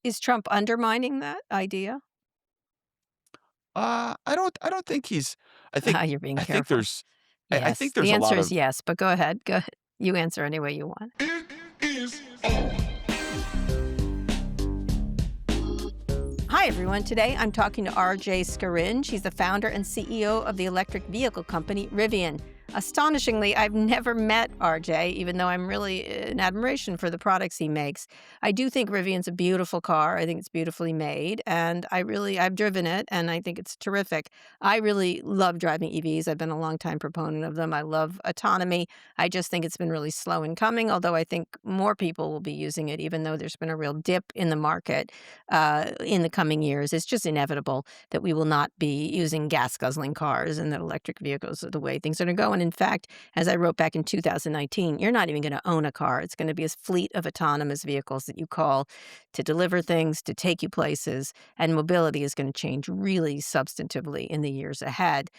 Is Trump undermining that idea? I don't think he's. I think You're being I think careful. there's. I Yes. think The there's a answer lot is of. yes, but go ahead. Go ahead. You answer any way you want. It is on. Hi, everyone. Today I'm talking to RJ Scaringe. He's the founder and CEO of the electric vehicle company Rivian. Astonishingly, I've never met RJ, even though I'm really in admiration for the products he makes. I do think Rivian's a beautiful car. I think it's beautifully made, and I've driven it, and I think it's terrific. I really love driving EVs. I've been a longtime proponent of them. I love autonomy. I just think it's been really slow in coming, although I think more people will be using it, even though there's been a real dip in the market in the coming years. It's just inevitable that we will not be using gas guzzling cars and that electric vehicles are the way things are going to go. And in fact, as I wrote back in 2019, you're not even going to own a car. It's going to be a fleet of autonomous vehicles that you call to deliver things, to take you places, and mobility is going to change really substantively in the years ahead.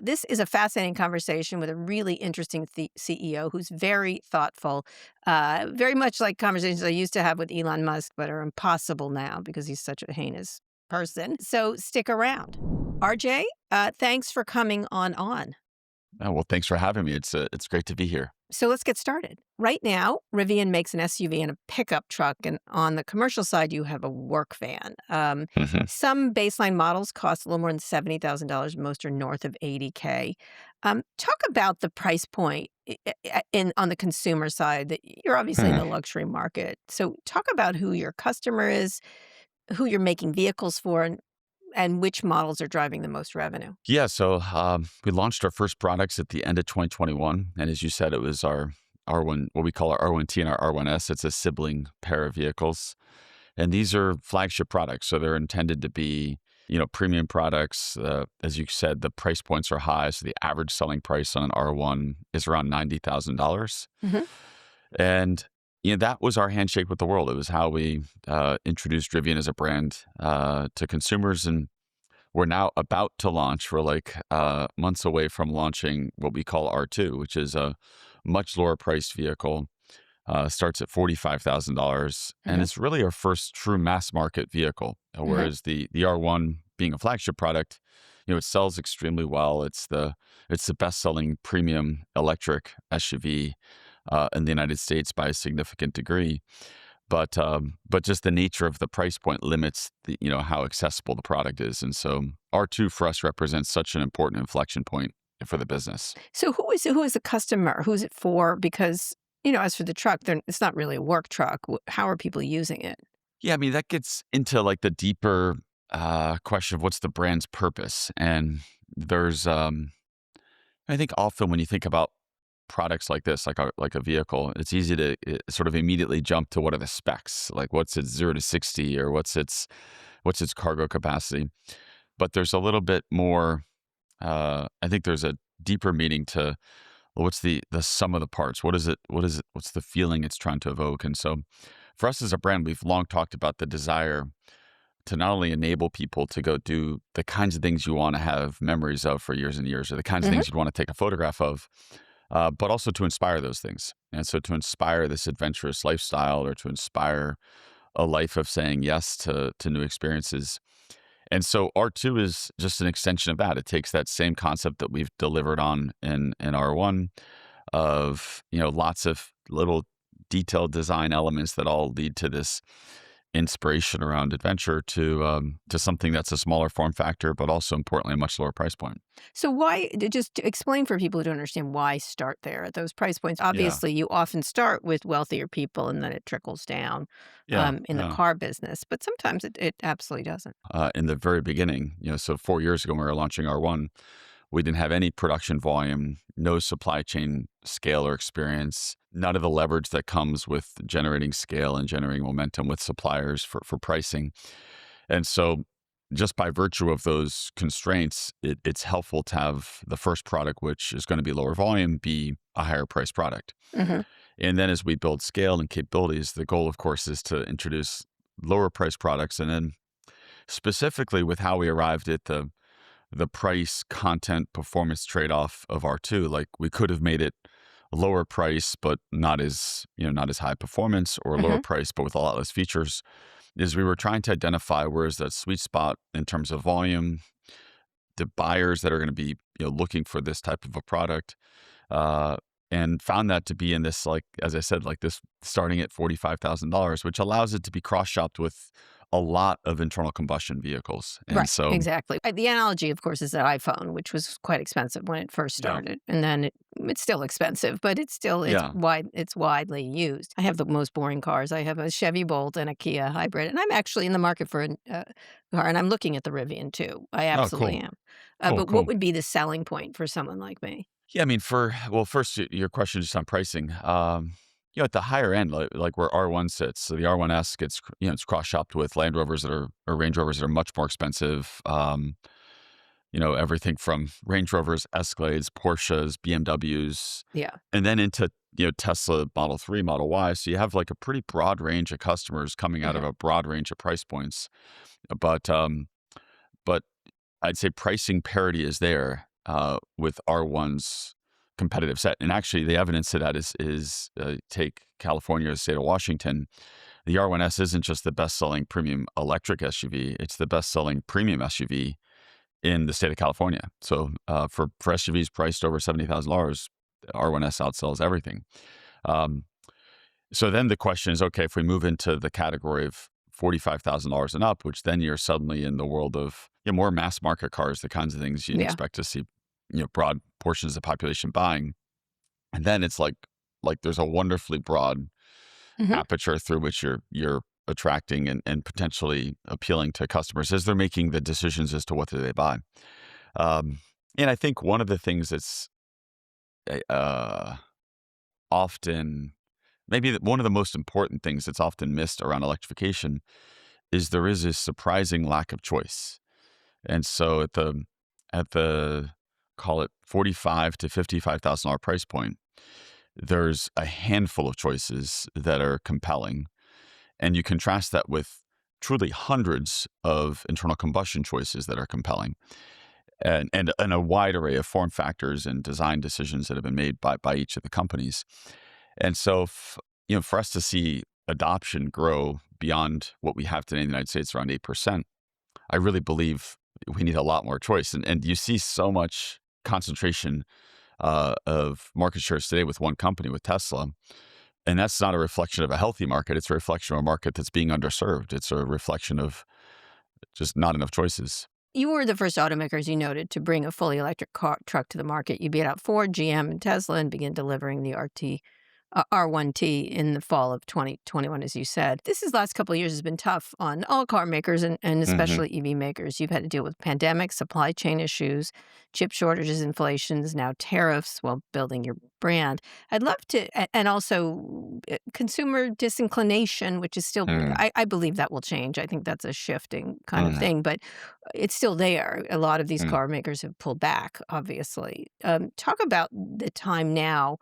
This is a fascinating conversation with a really interesting CEO who's very thoughtful, very much like conversations I used to have with Elon Musk, but are impossible now because he's such a heinous person. So stick around. RJ, thanks for coming on. Oh, well, thanks for having me. It's great to be here. So let's get started. Right now, Rivian makes an SUV and a pickup truck, and on the commercial side, you have a work van. Mhm. Some baseline models cost a little more than $70,000. Most are north of 80K. Talk about the price point on the consumer side. That you're obviously in Hmm. the luxury market. So talk about who your customer is, who you're making vehicles for, and which models are driving the most revenue. Yeah, so we launched our first products at the end of 2021, and as you said, it was our R1, what we call our R1T and our R1S. It's a sibling pair of vehicles, and these are flagship products, so they're intended to be, premium products. As you said, the price points are high, so the average selling price on an R1 is around $90,000, Hmm. and that was our handshake with the world. It was how we introduced Rivian as a brand to consumers, and we're now about to launch. We're like months away from launching what we call R2, which is a much lower priced vehicle. Starts at $45,000, and Hmm. it's really our first true mass market vehicle. Hmm. Whereas the R1, being a flagship product, it sells extremely well. It's the best selling premium electric SUV in the United States by a significant degree. But just the nature of the price point limits how accessible the product is, and so R2 for us represents such an important inflection point for the business. So who is the customer? Who's it for? Because as for the truck, it's not really a work truck. How are people using it? Yeah, I mean that gets into like the deeper question of what's the brand's purpose, and there's I think often when you think about products like this, like a vehicle, it's easy to sort of immediately jump to what are the specs, like what's its 0 to 60, or what's its cargo capacity. But there's a little bit more. I think there's a deeper meaning to, well, what's the sum of the parts? What is it? What is it? What's the feeling it's trying to evoke? And so, for us as a brand, we've long talked about the desire to not only enable people to go do the kinds of things you want to have memories of for years and years, or the kinds of Hmm. things you'd want to take a photograph of, but also to inspire those things. And so to inspire this adventurous lifestyle, or to inspire a life of saying yes to new experiences. And so R2 is just an extension of that. It takes that same concept that we've delivered on in R1 of, lots of little detailed design elements that all lead to this inspiration around adventure to something that's a smaller form factor, but also importantly a much lower price point. So just to explain for people who don't understand why start there at those price points. Yeah, Obviously, you often start with wealthier people and then it trickles down yeah, in the yeah. car business, but sometimes it absolutely doesn't. In the very beginning, so 4 years ago when we were launching R1, we didn't have any production volume, no supply chain scale or experience, none of the leverage that comes with generating scale and generating momentum with suppliers for pricing. And so, just by virtue of those constraints, it's helpful to have the first product, which is going to be lower volume, be a higher price product. Hmm. And then as we build scale and capabilities, the goal, of course, is to introduce lower price products. And then specifically with how we arrived at the price content performance trade-off of R2, like we could have made it lower price but not as high performance, or lower Hmm. price but with a lot less features. is we were trying to identify where is that sweet spot in terms of volume, the buyers that are going to be looking for this type of a product, uh, and found that to be in this, like as I said, like this starting at $45,000, which allows it to be cross shopped with a lot of internal combustion vehicles. And Right, so, exactly. The analogy, of course, is that iPhone, which was quite expensive when it first yeah, started, and then it's still expensive, but yeah, it's widely used. I have the most boring cars. I have a Chevy Bolt and a Kia hybrid, and I'm actually in the market for a car, and I'm looking at the Rivian too. I oh, absolutely cool, am. cool, But what cool. would be the selling point for someone like me? Yeah, I mean, first, your question just on pricing. At the higher end, like where R1 sits, so the R1S gets, it's cross shopped with Land Rovers or Range Rovers that are much more expensive. Everything from Range Rovers, Escalades, Porsches, BMWs, Yeah. and then into, Tesla Model 3, Model Y. So you have like a pretty broad range of customers coming out of Mhm. a broad range of price points. But I'd say pricing parity is there with R1's competitive set. And actually, the evidence to that is take California, the state of Washington. The R1S isn't just the best-selling premium electric SUV; it's the best-selling premium SUV in the state of California. So for SUVs priced over $70,000, the R1S outsells everything. Um, so then the question is, okay, if we move into the category of $45,000 and up, which then you're suddenly in the world of more mass market cars, the kinds of things you'd Yeah. expect to see, broad portions of the population buying. And then it's like there's a wonderfully broad Mhm. aperture through which you're attracting and potentially appealing to customers as they're making the decisions as to what do they buy. Um, and I think one of the things that's uh, often maybe one of the most important things that's often missed around electrification is there is a surprising lack of choice. And so at the call it 45 to $55,000 price point, there's a handful of choices that are compelling. And you contrast that with truly hundreds of internal combustion choices that are compelling, and a wide array of form factors and design decisions that have been made by each of the companies. And so, for us to see adoption grow beyond what we have today in the United States, around 8%, I really believe we need a lot more choice. And you see so much concentration of market shares today with one company, with Tesla. And that's not a reflection of a healthy market. It's a reflection of a market that's being underserved. It's a reflection of just not enough choices. You were the first automakers you noted to bring a fully electric truck to the market. You beat out Ford, GM, and Tesla and began delivering the R1T in the fall of 2021, as you said. Last couple of years has been tough on all car makers and Hmm. especially EV makers. You've had to deal with pandemics, supply chain issues, chip shortages, inflations, now tariffs while building your brand. I'd love to, and also consumer disinclination, which is still, Mm, I believe that will change. I think that's a shifting kind of mm, thing, but it's still there. A lot of these mm, car makers have pulled back, obviously. Talk about the time now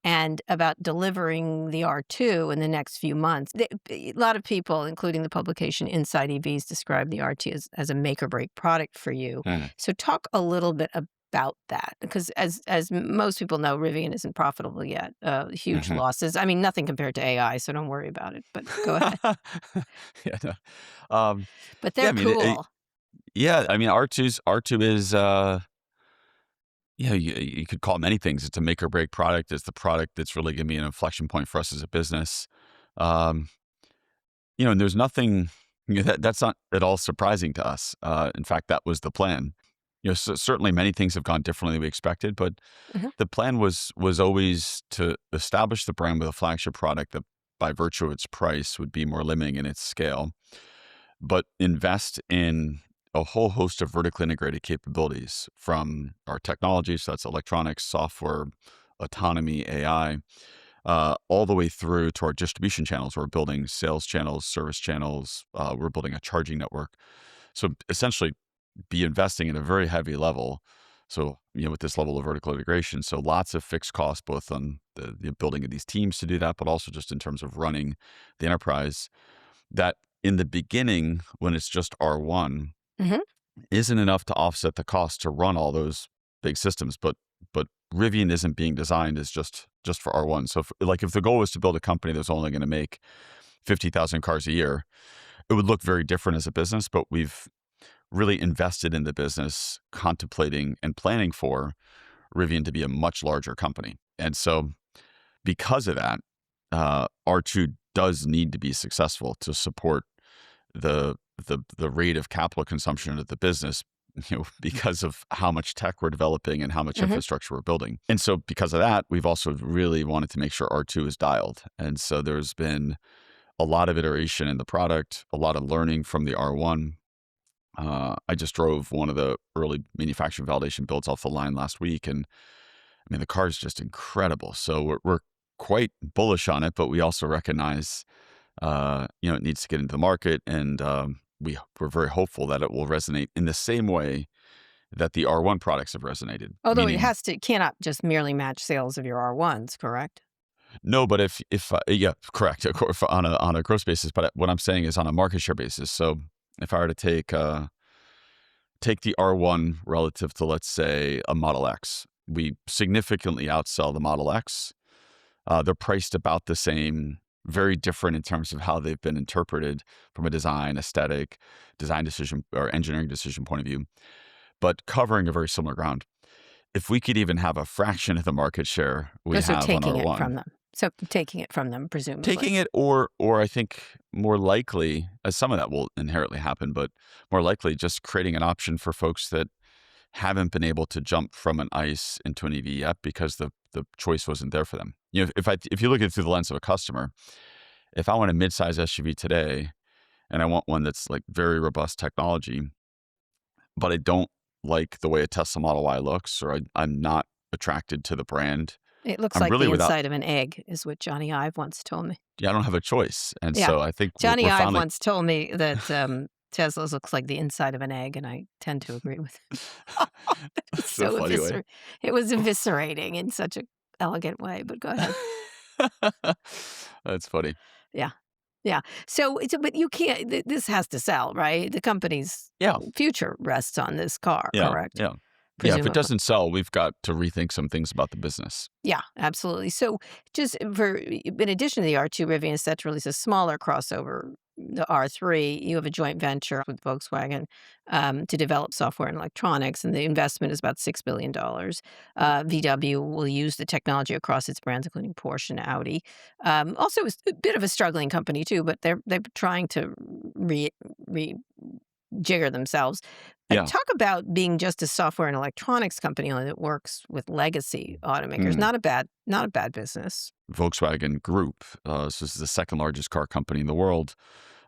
and about delivering the R2 in the next few months. A lot of people, including the publication Inside EVs, describe the R2 as a make or break product for you. mm, So talk a little bit about that, because as most people know, Rivian isn't profitable yet. Huge mhm. losses. I mean, nothing compared to AI, so don't worry about it. But go ahead. Yeah, no. Um, But yeah, they're I mean, cool. yeah, I mean, R2 is, you could call it many things. It's a make or break product. It's the product that's really going to be an inflection point for us as a business. Um, and there's nothing that's not at all surprising to us. In fact, that was the plan. Certainly many things have gone differently than we expected, but Mhm. the plan was always to establish the brand with a flagship product that, by virtue of its price, would be more limiting in its scale, but invest in a whole host of vertically integrated capabilities from our technology. So that's electronics, software, autonomy, AI, all the way through to our distribution channels. We're building sales channels, service channels. We're building a charging network. So essentially, be investing at a very heavy level. So, with this level of vertical integration, so lots of fixed costs, both on the building of these teams to do that, but also just in terms of running the enterprise. That in the beginning, when it's just R1, Mhm. isn't enough to offset the cost to run all those big systems. But Rivian isn't being designed as just for R1. So if the goal was to build a company that's only going to make 50,000 cars a year, it would look very different as a business, but we've really invested in the business, contemplating and planning for Rivian to be a much larger company. And so because of that, R2 does need to be successful to support the rate of capital consumption of the business, because of how much tech we're developing and how much infrastructure we're building. And so because of that, we've also really wanted to make sure R2 is dialed. And so there's been a lot of iteration in the product, a lot of learning from the R1. I just drove one of the early manufacturing validation builds off the line last week, and I mean, the car is just incredible. So we're quite bullish on it, but we also recognize, it needs to get into the market, and we're very hopeful that it will resonate in the same way that the R1 products have resonated. Although Meaning, it cannot just merely match sales of your R1s, correct? no, but if yeah, correct, of course, on a gross basis. But what I'm saying is on a market share basis. So if I were to take the R1 relative to, let's say, a Model X, we significantly outsell the Model X. They're priced about the same, very different in terms of how they've been interpreted from a design, aesthetic, design decision, or engineering decision point of view, but covering a very similar ground. If we could even have a fraction of the market share we So have on taking R1. it from them. So taking it from them, presumably. Taking it, or I think more likely, as some of that will inherently happen, but more likely just creating an option for folks that haven't been able to jump from an ICE into an EV yet because the choice wasn't there for them. If you look at it through the lens of a customer, if I want a midsize SUV today and I want one that's like very robust technology, but I don't like the way a Tesla Model Y looks, or I'm not attracted to the brand. It looks I'm like really the without, inside of an egg, is what Johnny Ive once told me. I don't have a choice. And Yeah. so I think Johnny we're Ive finally, once told me that Tesla's looks like the inside of an egg, and I tend to agree with him. It's so so funny way. It was eviscerating in such an elegant way, but go ahead. That's funny. Yeah. Yeah. But you can't, this has to sell, right? The company's Yeah. future rests on this car, Yeah. correct? Yeah. Yeah. If Presumably. it doesn't sell, we've got to rethink some things about the business. Yeah, absolutely. So just in addition to the R2, Rivian is set to release a smaller crossover, the R3. You have a joint venture with Volkswagen to develop software and electronics, and the investment is about $6 billion. VW will use the technology across its brands, including Porsche and Audi. Also, it's a bit of a struggling company too, but they're trying to jigger themselves. Yeah. Talk about being just a software and electronics company only that works with legacy automakers. Not a bad business. Volkswagen Group, so this is the second largest car company in the world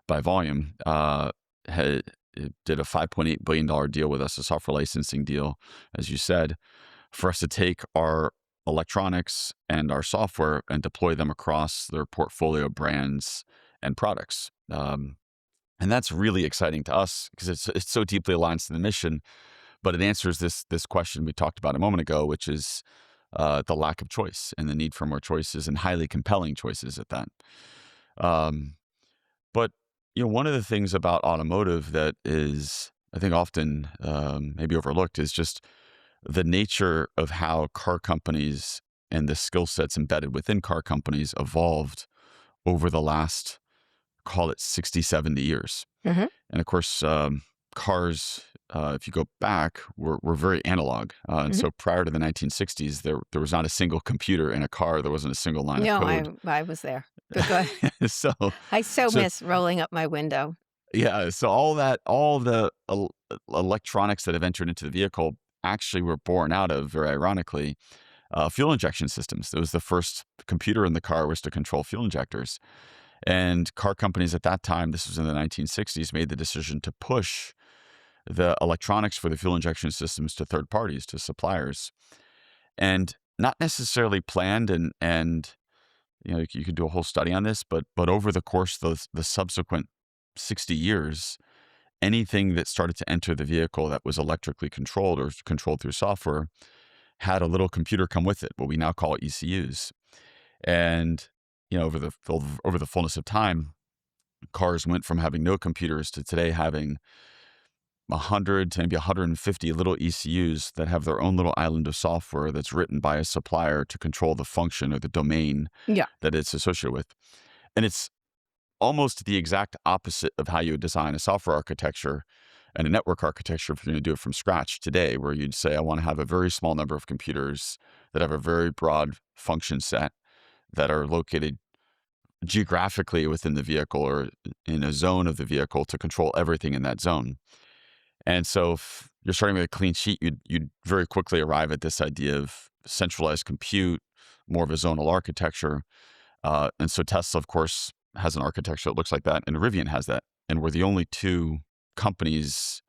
by volume, it did a $5.8 billion deal with us, a software licensing deal, as you said, for us to take our electronics and our software and deploy them across their portfolio brands and products. And that's really exciting to us because it's so deeply aligned to the mission, but it answers this question we talked about a moment ago, which is the lack of choice and the need for more choices, and highly compelling choices at that. But one of the things about automotive that is, I think, often maybe overlooked is just the nature of how car companies and the skill sets embedded within car companies evolved over the last, call it 60, 70 years. Mm-hmm. And of course, cars, if you go back, were very analog. And so prior to the 1960s, there was not a single computer in a car. There wasn't a single line of code. I was there. But go ahead. I miss rolling up my window. Yeah. So all the electronics that have entered into the vehicle actually were born out of, very ironically, fuel injection systems. It was the first computer in the car was to control fuel injectors. And car companies at that time, this was in the 1960s, made the decision to push the electronics for the fuel injection systems to third parties, to suppliers, and not necessarily planned. And you could do a whole study on this, but over the course of the subsequent 60 years, anything that started to enter the vehicle that was electrically controlled or controlled through software had a little computer come with it, what we now call ECUs. And over the fullness of time, cars went from having no computers to today having 100 to maybe 150 little ECUs that have their own little island of software that's written by a supplier to control the function or the domain that it's associated with. And it's almost the exact opposite of how you would design a software architecture and a network architecture if you're going to do it from scratch today, where you'd say, I want to have a very small number of computers that have a very broad function set that are located geographically within the vehicle or in a zone of the vehicle to control everything in that zone. And so if you're starting with a clean sheet, you'd very quickly arrive at this idea of centralized compute, more of a zonal architecture. And so Tesla, of course, has an architecture that looks like that, and Rivian has that. And we're the only two companies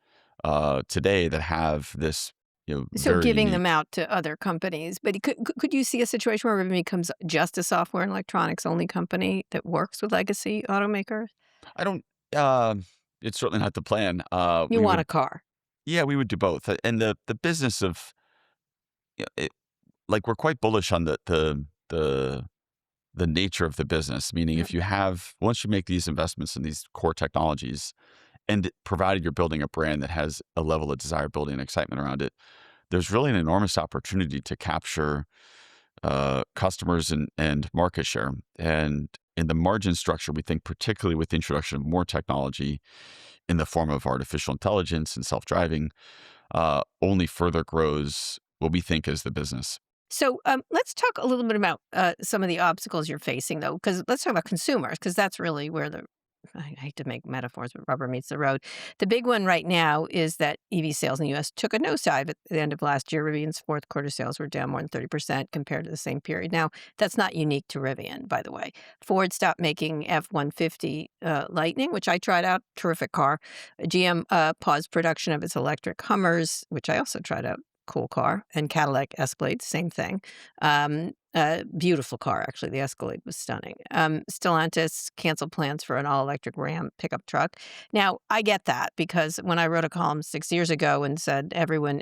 today that have this, So very giving unique. them out to other companies. But could you see a situation where Rivian becomes just a software and electronics only company that works with legacy automakers? I don't. Uh, it's certainly not the plan. You want a car. Yeah, we would do both. And the business of, like, we're quite bullish on the nature of the business. Meaning, if you have once you make these investments in these core technologies, and provided you're building a brand that has a level of desirability and excitement around it, there's really an enormous opportunity to capture customers and market share. And in the margin structure, we think particularly with the introduction of more technology in the form of artificial intelligence and self-driving, only further grows what we think is the business. So let's talk a little bit about some of the obstacles you're facing, though, because let's talk about consumers, because that's really where I hate to make metaphors, but rubber meets the road. The big one right now is that EV sales in the U.S. took a nosedive at the end of last year. Rivian's fourth quarter sales were down more than 30% compared to the same period. Now, that's not unique to Rivian, by the way. Ford stopped making F-150 Lightning, which I tried out, terrific car. GM paused production of its electric Hummers, which I also tried out, cool car, and Cadillac Escalade, same thing. Beautiful car, actually. The Escalade was stunning. Stellantis canceled plans for an all-electric Ram pickup truck. Now, I get that because when I wrote a column 6 years ago and said, everyone,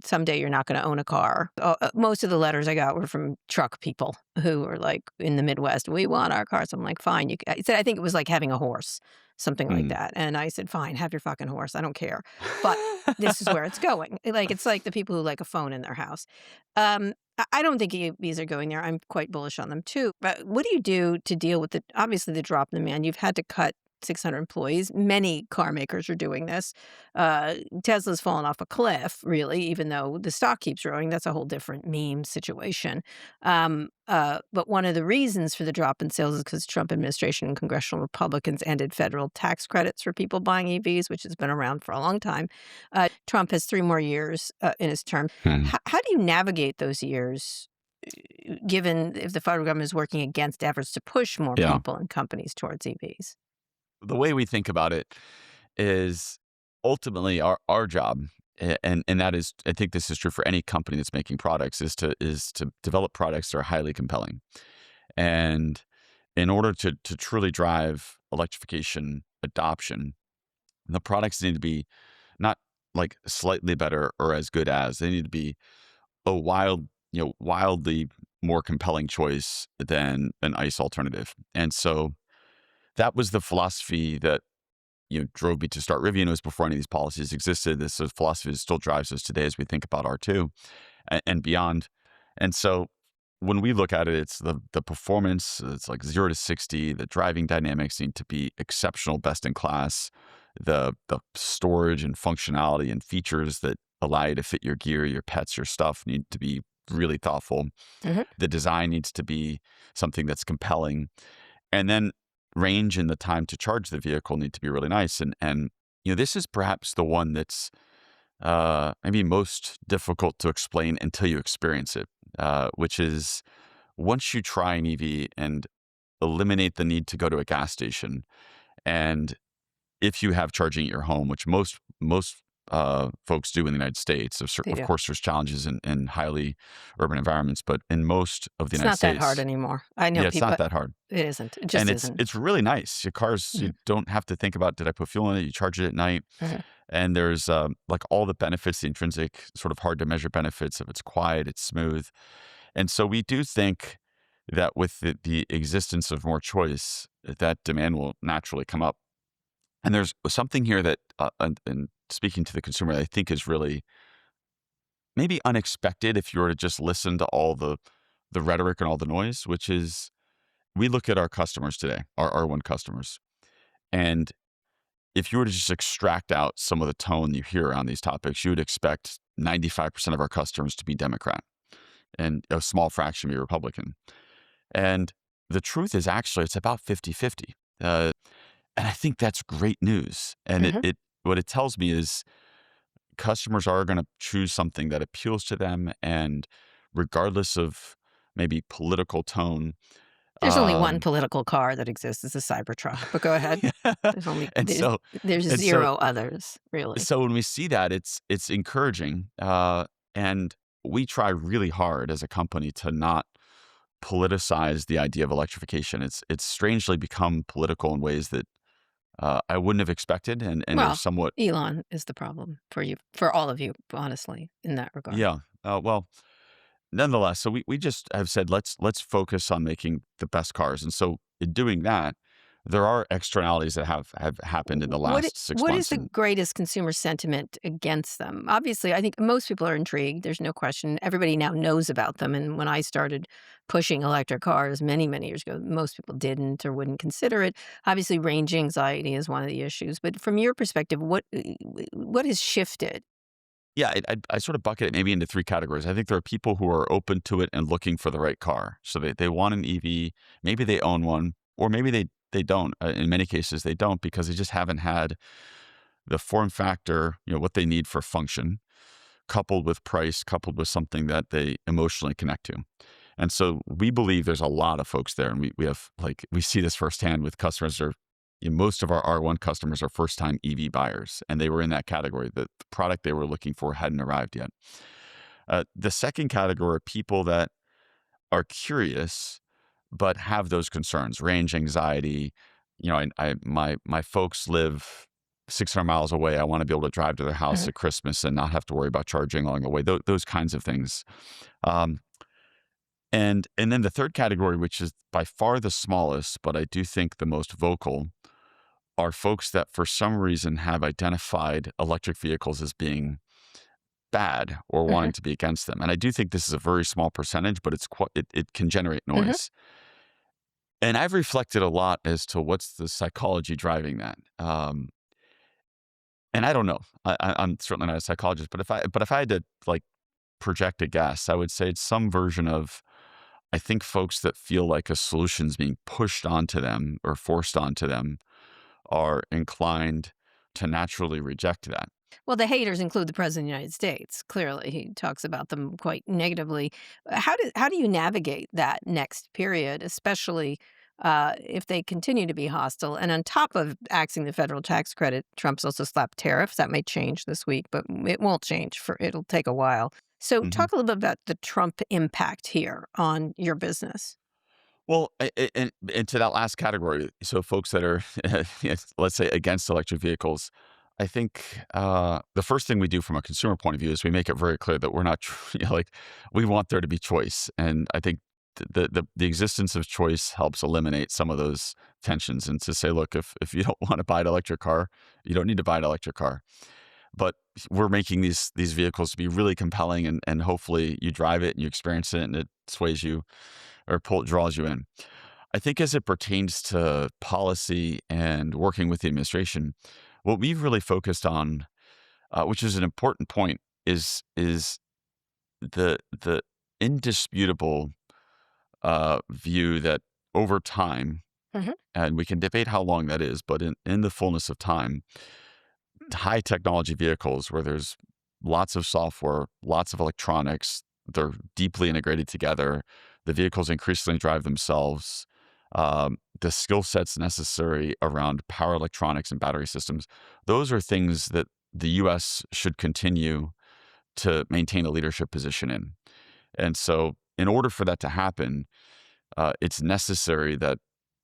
someday you're not going to own a car, most of the letters I got were from truck people who were like in the Midwest, we want our cars. I'm like, fine. I said, I think it was like having a horse, something like Mm. that. And I said, fine, have your fucking horse. I don't care. But this is where it's going. Like, it's like the people who like a phone in their house. I don't think EVs are going there. I'm quite bullish on them too. But what do you do to deal with obviously the drop in demand? You've had to cut 600 employees. Many car makers are doing this. Tesla's fallen off a cliff, really, even though the stock keeps growing. That's a whole different meme situation. But one of the reasons for the drop in sales is because Trump administration and congressional Republicans ended federal tax credits for people buying EVs, which has been around for a long time. Trump has 3 more years in his term. Hmm. How do you navigate those years, given if the federal government is working against efforts to push more Yeah. people and companies towards EVs? The way we think about it is ultimately our job, and that is, I think this is true for any company that's making products, is to develop products that are highly compelling. And in order to truly drive electrification adoption, the products need to be not like slightly better or as good as. They need to be a wildly more compelling choice than an ICE alternative. And so that was the philosophy that drove me to start Rivian. It was before any of these policies existed. This is philosophy that still drives us today as we think about R2 and beyond. And so when we look at it, it's the performance. It's like 0 to 60. The driving dynamics need to be exceptional, best in class. The storage and functionality and features that allow you to fit your gear, your pets, your stuff need to be really thoughtful. Mhm. The design needs to be something that's compelling. And then range and the time to charge the vehicle need to be really nice. And this is perhaps the one that's maybe most difficult to explain until you experience it, which is once you try an EV and eliminate the need to go to a gas station, and if you have charging at your home, which most folks do in the United States, of They do. course, there's challenges in highly urban environments, but in most of the It's United not that States, hard anymore. I know yeah, it's people. not that hard. It isn't. It just And isn't. it's really nice. Your cars, Mhm. you don't have to think about, did I put fuel in it? You charge it at night. Mhm. And there's like all the benefits, the intrinsic sort of hard to measure benefits of it's quiet, it's smooth. And so we do think that with the existence of more choice, that demand will naturally come up. And there's something here that, and speaking to the consumer, I think is really maybe unexpected if you were to just listen to all the rhetoric and all the noise, which is we look at our customers today, our R1 customers, And if you were to just extract out some of the tone you hear around these topics, you would expect 95% of our customers to be Democrat and a small fraction be Republican. And the truth is actually it's about 50-50. And I think that's great news. And Hmm. it what it tells me is customers are going to choose something that appeals to them, and regardless of maybe political tone. There's only one um political car that exists. It's a Cybertruck. But go ahead. yeah. There's only and there's so there's and so zero others, really. so when we see that, it's encouraging, and we try really hard as a company to not politicize the idea of electrification. It's strangely become political in ways that I wouldn't have expected, and are Well, somewhat. Elon is the problem for you, for all of you, honestly, in that regard. Yeah. Well, nonetheless, so we just have said let's focus on making the best cars, and so in doing that, there are externalities that have happened in the last six What is months, the and greatest consumer sentiment against them? Obviously, I think most people are intrigued. There's no question. Everybody now knows about them. And when I started pushing electric cars many, many years ago, most people didn't or wouldn't consider it. Obviously, range anxiety is one of the issues. But from your perspective, what has shifted? yeah, I sort of bucket it maybe into three categories. I think there are people who are open to it and looking for the right car, so they want an EV, maybe they own one, or maybe they don't. In many cases, they don't because they just haven't had the form factor, what they need for function, coupled with price, coupled with something that they emotionally connect to. And so we believe there's a lot of folks there. And we have, like, we see this firsthand with customers. Most of our R1 customers are first time EV buyers, and they were in that category. The product they were looking for hadn't arrived yet. The second category are people that are curious, but have those concerns, range anxiety. My folks live 600 miles away. I want to be able to drive to their house Mhm. at Christmas and not have to worry about charging along the way. Those kinds of things. Um, and then the third category, which is by far the smallest, but I do think the most vocal, are folks that for some reason have identified electric vehicles as being bad or Mhm. wanting to be against them. And I do think this is a very small percentage, but it can generate Mhm. noise. And I've reflected a lot as to what's the psychology driving that. And I don't know. I'm certainly not a psychologist, but if I had to like project a guess, I would say it's some version of, I think folks that feel like a solution's being pushed onto them or forced onto them are inclined to naturally reject that. Well, the haters include the president of the United States. Clearly, he talks about them quite negatively. How do you navigate that next period, especially if they continue to be hostile? And on top of axing the federal tax credit, Trump's also slapped tariffs. That may change this week, but it won't change for it'll take a while. So, Mhm. talk a little bit about the Trump impact here on your business. Well, and to that last category, so folks that are, yes, let's say, against electric vehicles, I think the first thing we do from a consumer point of view is we make it very clear that we're not, like, we want there to be choice. And I think the existence of choice helps eliminate some of those tensions, and to say, look, if you don't want to buy an electric car, you don't need to buy an electric car. But we're making these vehicles to be really compelling, and hopefully you drive it and you experience it and it sways you or draws you in. I think as it pertains to policy and working with the administration, what we've really focused on, which is an important point, is the indisputable view that over time, Hmm. and we can debate how long that is, but in the fullness of time, high technology vehicles where there's lots of software, lots of electronics, they're deeply integrated together. The vehicles increasingly drive themselves. The skill sets necessary around power electronics and battery systems, those are things that the US should continue to maintain a leadership position in. And so, in order for that to happen, it's necessary that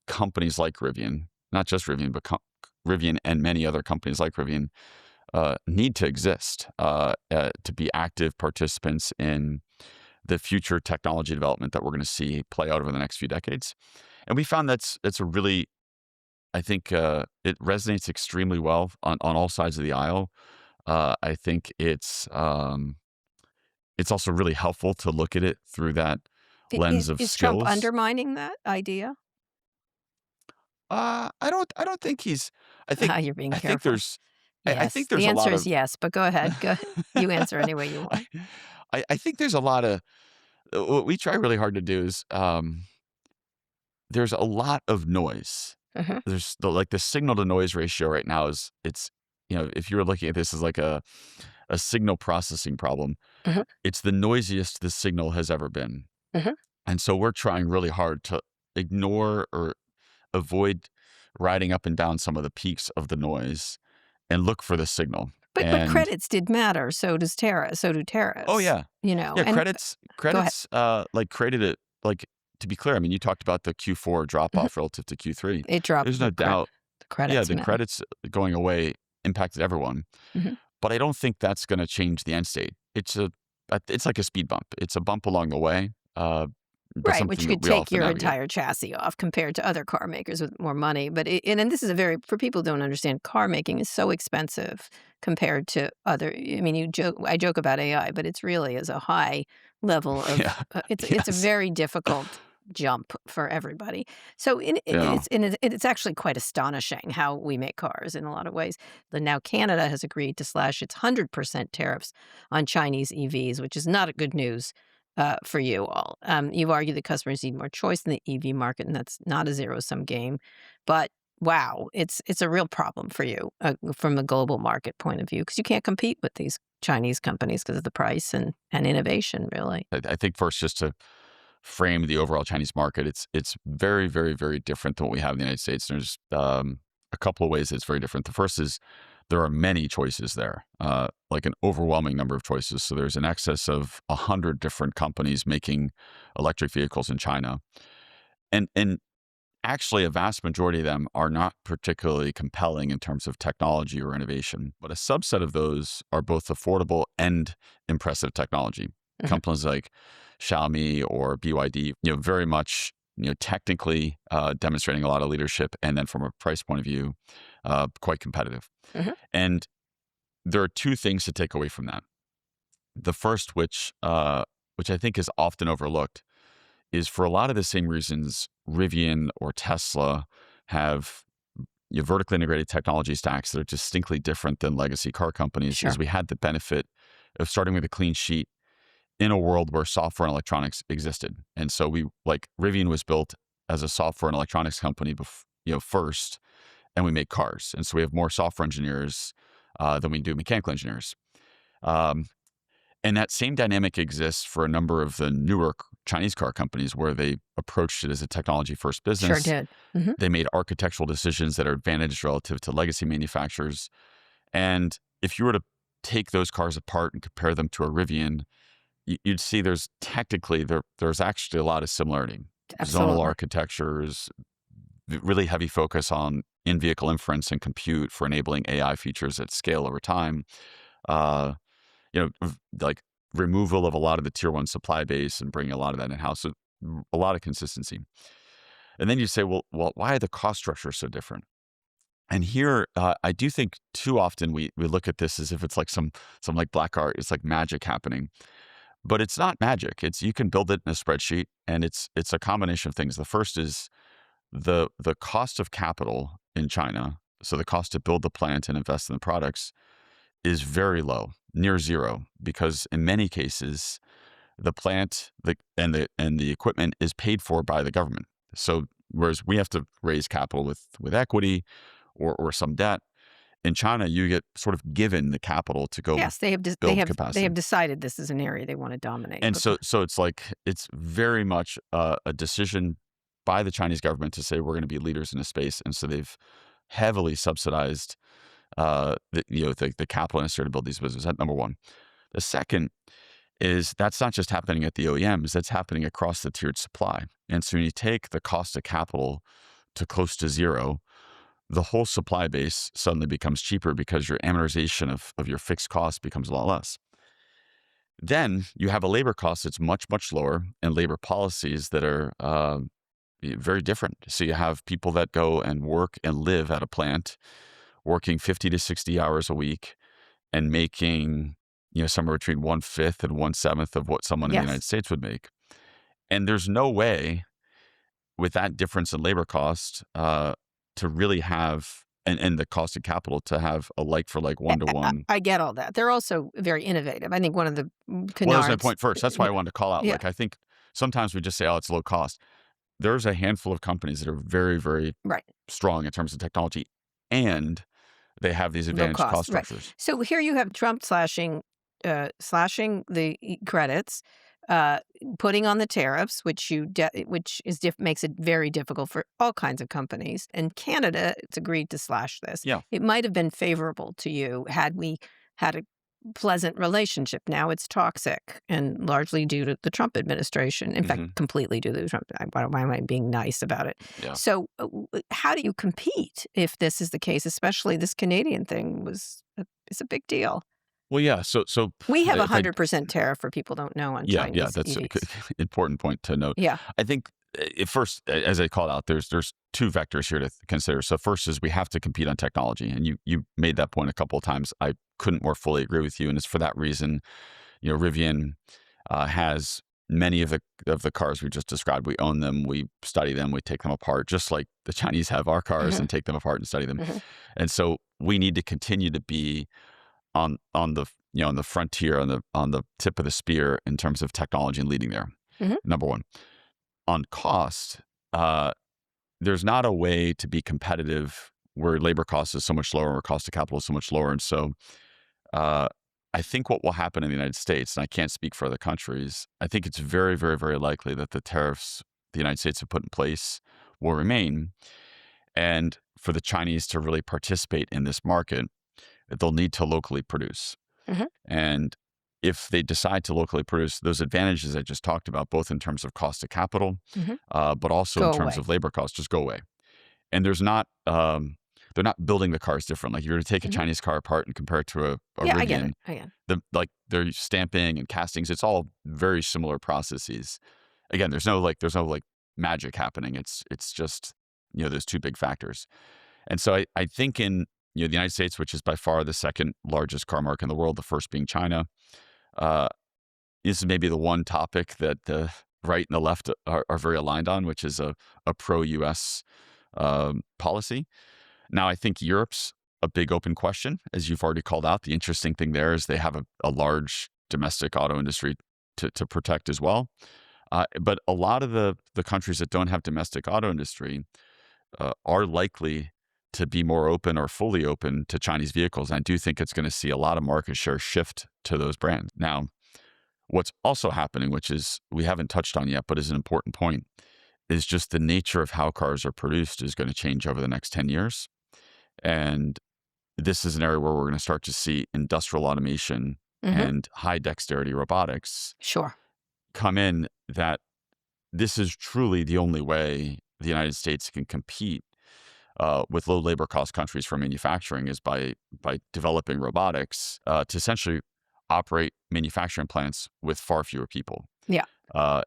companies like Rivian, not just Rivian, but Rivian and many other companies like Rivian, need to exist to be active participants in the future technology development that we're going to see play out over the next few decades. And we found that's a really, I think it resonates extremely well on all sides of the aisle. I think it's also really helpful to look at it through that lens of Is Trump skills. undermining that idea? I don't think he's. I think. You're being I think careful. there's. I Yes. think The there's a answer lot is of. yes, but go ahead. Go You answer any way you I, want. I think there's a lot of. What we try really hard to do is. There's a lot of noise. Uh-huh. There's like the signal to noise ratio right now is it's. If you were looking at this as like a signal processing problem, Uh-huh. it's the noisiest the signal has ever been. Uh-huh. And so we're trying really hard to ignore or avoid riding up and down some of the peaks of the noise and look for the signal. But And credits did matter. So do oh tariffs. yeah, And credits go ahead. like created it like to be clear. I mean, you talked about the Q4 drop Mhm. off relative to Q3. It dropped There's no doubt. the Yeah, credits the matter. credits going away impacted everyone, Mhm. but I don't think that's going to change the end state. It's like a speed bump. It's a bump along the way, but Right, which something that could we all have take to your navigate. entire chassis off compared to other car makers with more money. But and this is for people who don't understand, car making is so expensive compared to other. I mean, I joke about AI, but it's really is a high level of. Yeah. It's a Yes. very difficult jump for everybody. So Yeah. it's actually quite astonishing how we make cars in a lot of ways. Now Canada has agreed to slash its 100% tariffs on Chinese EVs, which is not a good news for you all. You've argued that customers need more choice in the EV market, and that's not a zero-sum game. But wow, it's a real problem for you from the global market point of view because you can't compete with these Chinese companies because of the price and innovation, really. I think first, just to frame the overall Chinese market, it's very, very, very different than what we have in the United States. There's a couple of ways it's very different. The first is there are many choices there, like an overwhelming number of choices. So there's an excess of 100 different companies making electric vehicles in China, and actually a vast majority of them are not particularly compelling in terms of technology or innovation. But a subset of those are both affordable and impressive technology. Mhm. Companies like Xiaomi or BYD, very much, technically demonstrating a lot of leadership, and then from a price point of view, quite competitive. Mhm. And there are two things to take away from that. The first, which I think is often overlooked, is for a lot of the same reasons Rivian or Tesla have vertically integrated technology stacks that are distinctly different than legacy car companies, Sure. is we had the benefit of starting with a clean sheet in a world where software and electronics existed. And so Rivian was built as a software and electronics company first, and we make cars. And so we have more software engineers than we do mechanical engineers. Um, and that same dynamic exists for a number of the newer Chinese car companies where they approached it as a technology first Sure business. did. Mhm. They made architectural decisions that are advantaged relative to legacy manufacturers. And if you were to take those cars apart and compare them to a Rivian, you'd see there's actually a lot of similarity. Zonal Absolutely. architectures, really heavy focus on in-vehicle inference and compute for enabling AI features at scale over time. Uh, like removal of a lot of the tier one supply base and bringing a lot of that in-house. So a lot of consistency. And then you say, well, why are the cost structures so different? And here, I do think too often we look at this as if it's like some like black art. It's like magic happening, but it's not magic. You can build it in a spreadsheet, and it's a combination of things. The first is the cost of capital in China. So the cost to build the plant and invest in the products is very low, near zero, because in many cases, the plant and the equipment is paid for by the government. So whereas we have to raise capital with equity or some debt, in China you get sort of given the capital to go Yes, build they capacity. have decided this is an area they want to dominate. And But so it's like it's very much a decision by the Chinese government to say we're going to be leaders in a space, and so they've heavily subsidized the capital necessary to build these businesses. That's number one. The second is that's not just happening at the OEMs, that's happening across the tiered supply. And so when you take the cost of capital to close to zero, the whole supply base suddenly becomes cheaper because your amortization of your fixed cost becomes a lot less. Then you have a labor cost that's much, much lower and labor policies that are very different. So you have people that go and work and live at a plant working 50 to 60 hours a week and making, somewhere between 1/5 and 1/7 of what someone in the United yes, States would make. And there's no way with that difference in labor cost, to really have and the cost of capital to have a like for like one to one. I get all that. They're also very innovative. I think one of the Well, that was my canards. point first. That's why I wanted to call out. Yeah. Like, I think sometimes we just say, oh, it's low cost. There's a handful of companies that are very, very Right. strong in terms of technology, and they have these Low advantaged cost cost, right. structures. So here you have Trump slashing the credits, putting on the tariffs, which makes it very difficult for all kinds of companies. And Canada, it's agreed to slash this. Yeah. It might have been favorable to you had we had a pleasant relationship. Now it's toxic, and largely due to the Trump administration. In fact, completely due to the Trump. Why am I being nice about it? Yeah. So how do you compete if this is the case? Especially this Canadian thing is a big deal. Well, yeah. So We have if I- 100% tariff for people don't know on yeah, Chinese yeah, that's EVs. an important point to note. Yeah. I think at first, as I called out, there's two vectors here to consider. So first is we have to compete on technology, and you made that point a couple of times. I couldn't more fully agree with you, and it's for that reason, Rivian has many of the cars we just described. We own them, we study them, we take them apart, just like the Chinese have our cars and take them apart and study them. And so we need to continue to be on the on the frontier, on the tip of the spear in terms of technology and leading there. Number one. On cost, there's not a way to be competitive where labor cost is so much lower or cost of capital is so much lower. And so I think what will happen in the United States, and I can't speak for other countries, I think it's very, very, very likely that the tariffs the United States have put in place will remain. And for the Chinese to really participate in this market, they'll need to locally produce. And if they decide to locally produce, those advantages I just talked about, both in terms of cost of capital, but also Go in terms away. of labor costs, just go away. And there's not, they're not building the cars different. Like if you were to take a Chinese car apart and compare it to a Yeah, Rivian, I get it. their stamping and castings, it's all very similar processes. Again, there's no magic happening. It's just, there's two big factors. And so I think in the United States, which is by far the second largest car market in the world, the first being China, this is maybe the one topic that the right and the left are very aligned on, which is a pro-U.S. Policy. Now, I think Europe's a big open question, as you've already called out. The interesting thing there is they have a large domestic auto industry to protect as well. But a lot of the countries that don't have domestic auto industry are likely to be more open or fully open to Chinese vehicles. And I do think it's going to see a lot of market share shift to those brands. Now, what's also happening, which is we haven't touched on yet, but is an important point, is just the nature of how cars are produced is going to change over the next 10 years. And this is an area where we're going to start to see industrial automation and high dexterity robotics come in, that this is truly the only way the United States can compete with low labor cost countries for manufacturing is by developing robotics to essentially operate manufacturing plants with far fewer people. Yeah.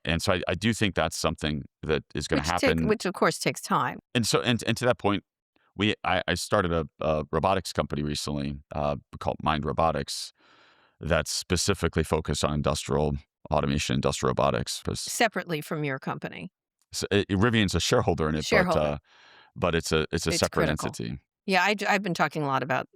And so I do think that's something that is going to happen. Which of course takes time. And so, and to that point, I started a robotics company recently called Mind Robotics that's specifically focused on industrial automation, industrial robotics. Separately from your company. So Rivian's a shareholder in it, but it's a separate critical. entity. Yeah, I've been talking a lot about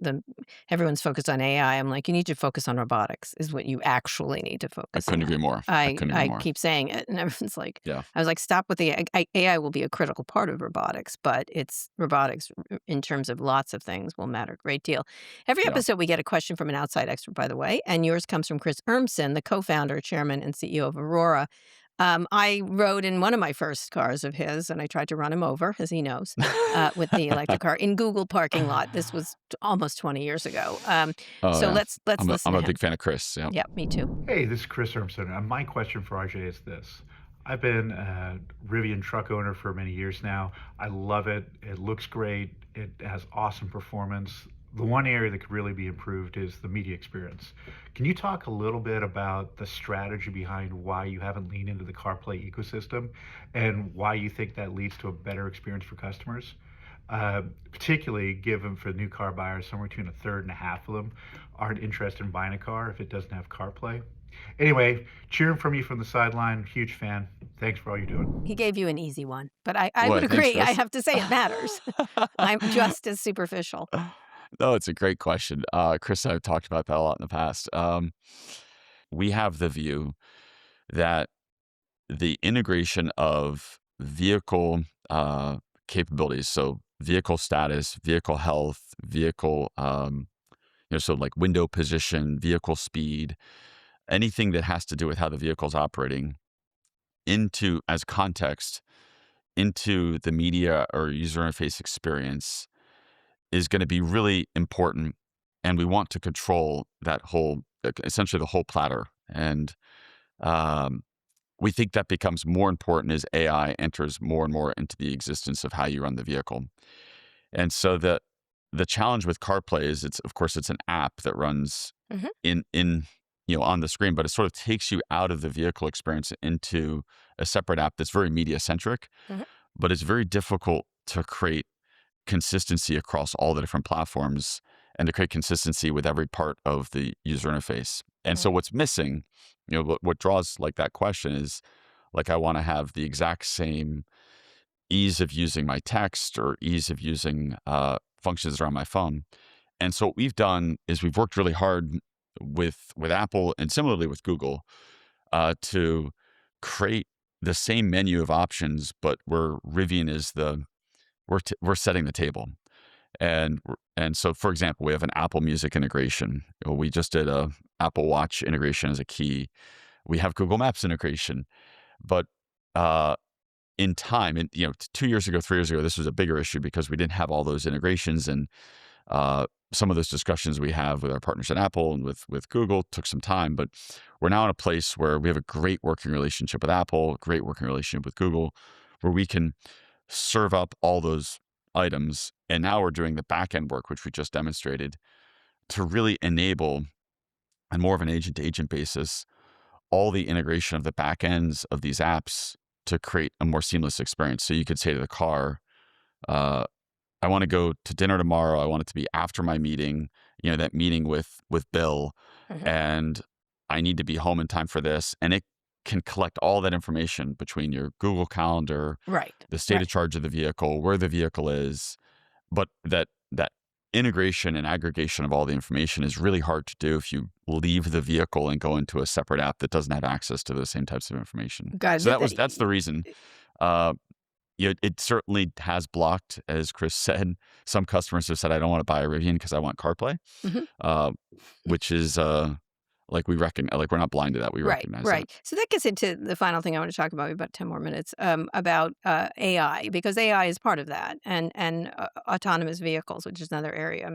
everyone's focused on AI. I'm like, you need to focus on robotics is what you actually need to focus on. I couldn't agree more. I keep saying it, and everyone's like, I was like, stop with the AI will be a critical part of robotics, but it's robotics in terms of lots of things will matter a great deal. Every episode we get a question from an outside expert, by the way, and yours comes from Chris Urmson, the co-founder, chairman, and CEO of Aurora. I rode in one of my first cars of his, and I tried to run him over, as he knows, with the electric car in Google parking lot. This was almost 20 years ago. Let's listen. I'm a big fan of Chris. Yeah. Yeah, me too. Hey, this is Chris Urmson. My question for RJ is this. I've been a Rivian truck owner for many years now. I love it. It looks great. It has awesome performance. The one area that could really be improved is the media experience. Can you talk a little bit about the strategy behind why you haven't leaned into the CarPlay ecosystem and why you think that leads to a better experience for customers? Particularly given for new car buyers, somewhere between a third and a half of them aren't interested in buying a car if it doesn't have CarPlay. Anyway, cheering for me from the sideline. Huge fan. Thanks for all you're doing. He gave you an easy one, but I Boy, would thanks, agree. I Chris. have to say it matters. I'm just as superficial. No, it's a great question. Chris and I have talked about that a lot in the past. We have the view that the integration of vehicle capabilities, so vehicle status, vehicle health, vehicle, so like window position, vehicle speed, anything that has to do with how the vehicle's operating into as context into the media or user interface experience is going to be really important. And we want to control that whole, essentially the whole platter. And um, we think that becomes more important as AI enters more and more into the existence of how you run the vehicle. And so the challenge with CarPlay is of course it's an app that runs Mhm. in on the screen, but it sort of takes you out of the vehicle experience into a separate app that's very media centric, Mhm. but it's very difficult to create consistency across all the different platforms and to create consistency with every part of the user interface. And so what's missing, what draws like that question is like, I want to have the exact same ease of using my text or ease of using functions around my phone. And so what we've done is we've worked really hard with Apple and similarly with Google to create the same menu of options, but where Rivian is we're setting the table. And so, for example, we have an Apple Music integration. We just did a Apple Watch integration as a key. We have Google Maps integration, but in time, and 2 years ago, 3 years ago, this was a bigger issue because we didn't have all those integrations, and some of those discussions we have with our partners at Apple and with Google took some time. But we're now in a place where we have a great working relationship with Apple, a great working relationship with Google, where we can serve up all those items. And now we're doing the back end work, which we just demonstrated, to really enable, on more of an agent to agent basis, all the integration of the back ends of these apps to create a more seamless experience. So you could say to the car, I want to go to dinner tomorrow. I want it to be after my meeting, that meeting with Bill, Mhm. and I need to be home in time for this. And it can collect all that information between your Google Calendar, Right. the state Right. of charge of the vehicle, where the vehicle is. But that integration and aggregation of all the information is really hard to do if you leave the vehicle and go into a separate app that doesn't have access to those same types of information. Got So it. that's the reason. Uh, it certainly has blocked, as Chris said. Some customers have said, "I don't want to buy a Rivian because I want CarPlay," Mhm. uh, which is like we recognize, like we're not blind to that. We Right, recognize that. right. So that gets into the final thing I want to talk about. We have about 10 more minutes about AI, because AI is part of that, and autonomous vehicles, which is another area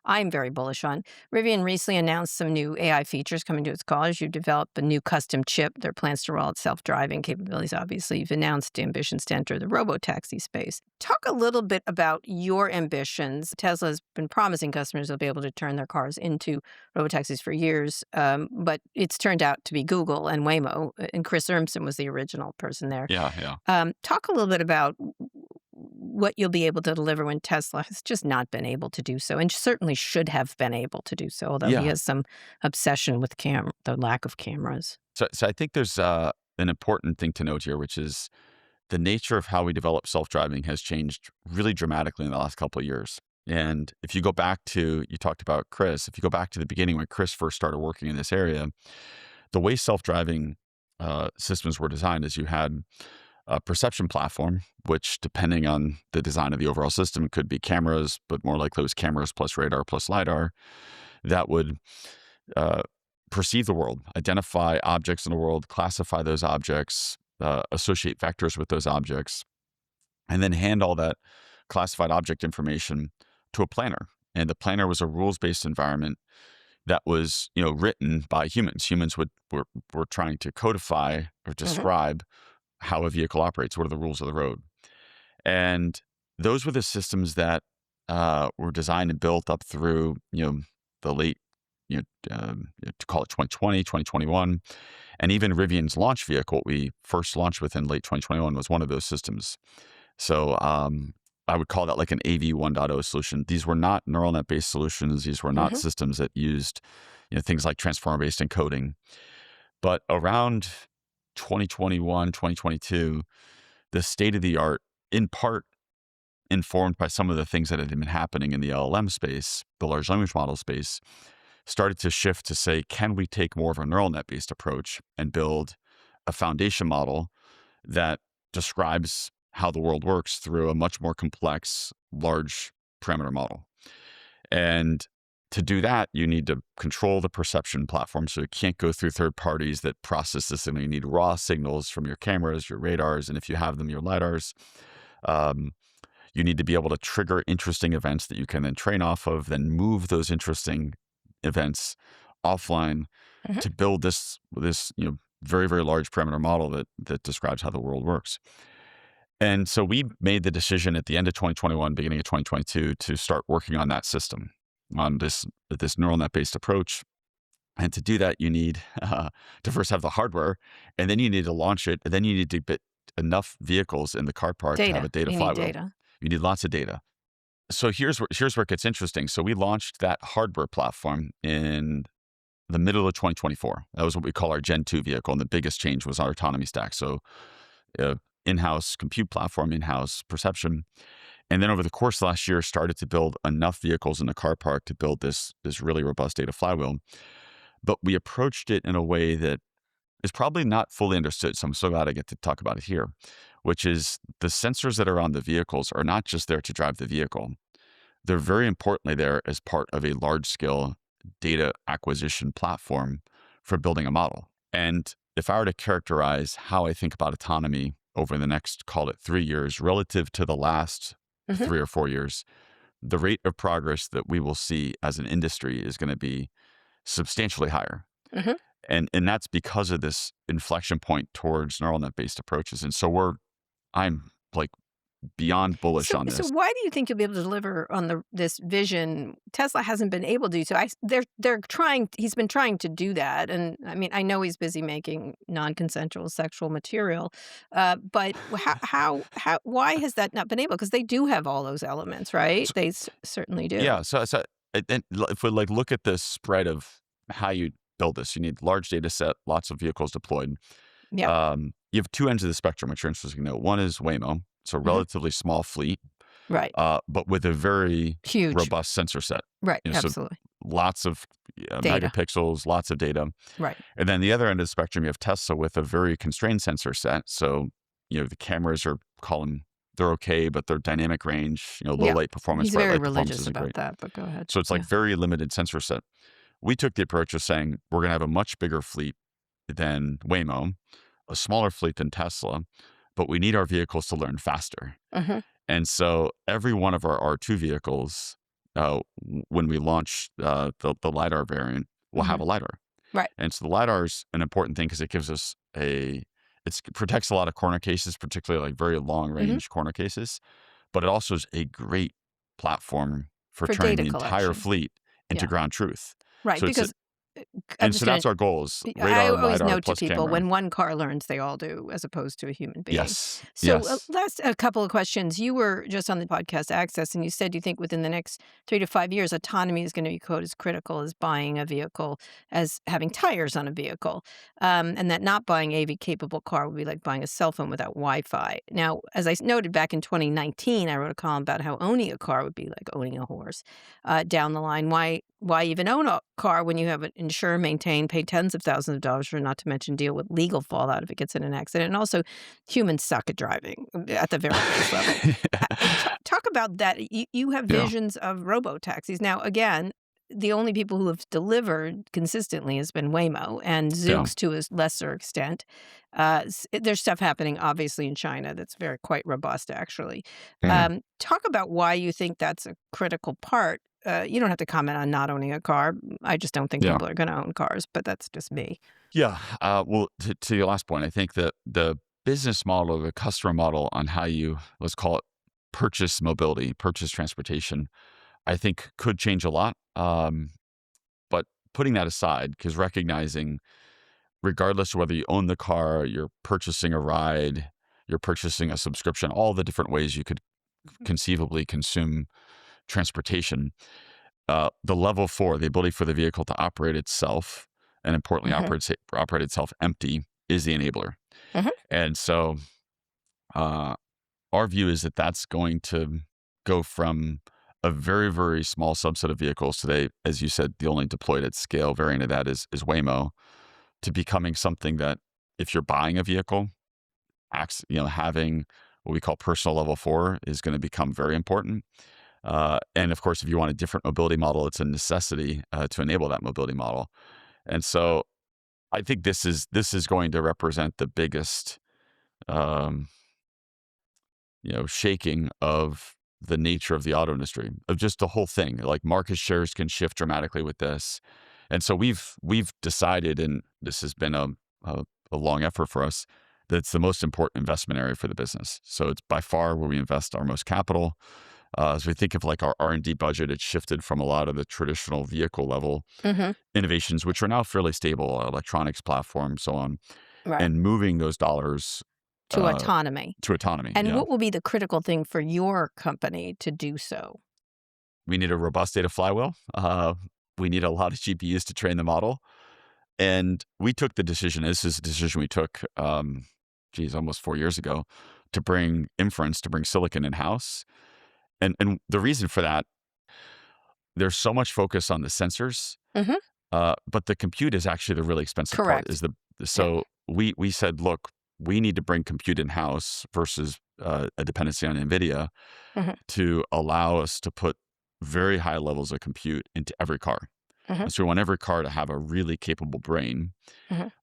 I'm very bullish on. Rivian recently announced some new AI features coming to its cars. You've developed a new custom chip. There are plans to roll out self-driving capabilities. Obviously, you've announced ambitions to enter the robotaxi space. Talk a little bit about your ambitions. Tesla has been promising customers they'll be able to turn their cars into robotaxis for years, but it's turned out to be Google and Waymo, and Chris Urmson was the original person there. Yeah. Talk a little bit about what you'll be able to deliver when Tesla has just not been able to do so, and certainly should have been able to do so, although he Yeah. has some obsession with the lack of cameras. So I think there's an important thing to note here, which is the nature of how we develop self-driving has changed really dramatically in the last couple of years. And if you go back to, you talked about Chris, if you go back to the beginning when Chris first started working in this area, the way self-driving systems were designed is you had a perception platform, which depending on the design of the overall system could be cameras, but more likely it was cameras plus radar plus LiDAR that would perceive the world, identify objects in the world, classify those objects, associate vectors with those objects, and then hand all that classified object information to a planner. And the planner was a rules-based environment that was, written by humans. Humans were trying to codify or describe how a vehicle operates. What are the rules of the road? And those were the systems that were designed and built up through, the late, to call it 2020, 2021. And even Rivian's launch vehicle, we first launched with in late 2021, was one of those systems. So I would call that like an AV 1.0 solution. These were not neural net based solutions. These were not systems that used, things like transformer-based encoding. But around 2021, 2022, the state of the art, in part informed by some of the things that had been happening in the LLM space, the large language model space, started to shift to say, can we take more of a neural net-based approach and build a foundation model that describes how the world works through a much more complex, large parameter model? And to do that, you need to control the perception platform. So it can't go through third parties that process this. And you need raw signals from your cameras, your radars, and if you have them, your LiDARs. You need to be able to trigger interesting events that you can then train off of, then move those interesting events offline to build this very, very large parameter model that describes how the world works. And so we made the decision at the end of 2021, beginning of 2022, to start working on that system, on this neural net-based approach. And to do that, you need to first have the hardware, and then you need to launch it, and then you need to get enough vehicles in the car park to have a data flywheel. You need lots of data. So here's where it gets interesting. So we launched that hardware platform in the middle of 2024. That was what we call our Gen 2 vehicle, and the biggest change was our autonomy stack. So in-house compute platform, in-house perception. And then over the course of last year, started to build enough vehicles in the car park to build this really robust data flywheel. But we approached it in a way that is probably not fully understood. So I'm so glad I get to talk about it here, which is the sensors that are on the vehicles are not just there to drive the vehicle. They're very importantly there as part of a large-scale data acquisition platform for building a model. And if I were to characterize how I think about autonomy over the next, call it 3 years, relative to the last 3 or 4 years, the rate of progress that we will see as an industry is going to be substantially higher. And that's because of this inflection point towards neural net-based approaches. And so I'm like beyond bullish on this. So why do you think you'll be able to deliver on this vision? Tesla hasn't been able to. So they're trying. He's been trying to do that, and I mean, I know he's busy making non-consensual sexual material, but why has that not been able? Because they do have all those elements, right? They certainly do. Yeah. So and if we look at the spread of how you build this, you need large data set, lots of vehicles deployed. Yeah. You have two ends of the spectrum, which are interesting to note. One is Waymo. It's a relatively small fleet, right? But with a very huge, robust sensor set, right? Absolutely, so lots of megapixels, lots of data, right? And then the other end of the spectrum, you have Tesla with a very constrained sensor set. So the cameras are they're okay, but they're dynamic range, low light performance. He's very religious about that, but go ahead. So it's like very limited sensor set. We took the approach of saying we're going to have a much bigger fleet than Waymo, a smaller fleet than Tesla, but we need our vehicles to learn faster. And so every one of our R2 vehicles, when we launch the LiDAR variant, will have a LiDAR. Right. And so the LiDAR is an important thing because it gives us it protects a lot of corner cases, particularly like very long range corner cases, but it also is a great platform for turning the entire fleet into ground truth. Right, so because so that's our goal is radar, I always LiDAR, note to plus people, camera. when one car learns, they all do, as opposed to a human being. Yes. So last a couple of questions. You were just on the podcast Access, and you said you think within the next 3 to 5 years, autonomy is going to be quote as critical as buying a vehicle, as having tires on a vehicle, and that not buying an AV-capable car would be like buying a cell phone without Wi-Fi. Now, as I noted back in 2019, I wrote a column about how owning a car would be like owning a horse. Down the line, why even own a car when you have it insure, maintain, pay tens of thousands of dollars for, not to mention deal with legal fallout if it gets in an accident. And also, humans suck at driving at the very base level. Talk about that. You have visions of robo-taxis. Now, again, the only people who have delivered consistently has been Waymo and Zoox to a lesser extent. There's stuff happening, obviously, in China that's quite robust, actually. Talk about why you think that's a critical part. You don't have to comment on not owning a car. I just don't think people are going to own cars, but that's just me. Yeah. Well, to your last point, I think that the business model, the customer model on how you, let's call it purchase mobility, purchase transportation, I think could change a lot. But putting that aside, because recognizing regardless of whether you own the car, you're purchasing a ride, you're purchasing a subscription, all the different ways you could conceivably consume transportation, the level 4, the ability for the vehicle to operate itself, and importantly, operate itself empty, is the enabler. Mhm. And so our view is that that's going to go from a very, very small subset of vehicles today, as you said, the only deployed at scale variant of that is Waymo, to becoming something that if you're buying a vehicle, having what we call personal level 4 is going to become very important. And of course, if you want a different mobility model, it's a necessity to enable that mobility model. And so I think this is going to represent the biggest, shaking of the nature of the auto industry, of just the whole thing. Like market shares can shift dramatically with this. And so we've decided, and this has been a long effort for us, that it's the most important investment area for the business. So it's by far where we invest our most capital. As we think of like our R&D budget, it's shifted from a lot of the traditional vehicle level innovations, which are now fairly stable, electronics platform, so on, Right. and moving those dollars To autonomy. to autonomy. And what will be the critical thing for your company to do so? We need a robust data flywheel. We need a lot of GPUs to train the model. And we took the decision, this is a decision we took, almost 4 years ago, to bring silicon in-house. And the reason for that, there's so much focus on the sensors, but the compute is actually the really expensive Correct. part. We said, look, we need to bring compute in-house versus a dependency on NVIDIA to allow us to put very high levels of compute into every car. And so we want every car to have a really capable brain.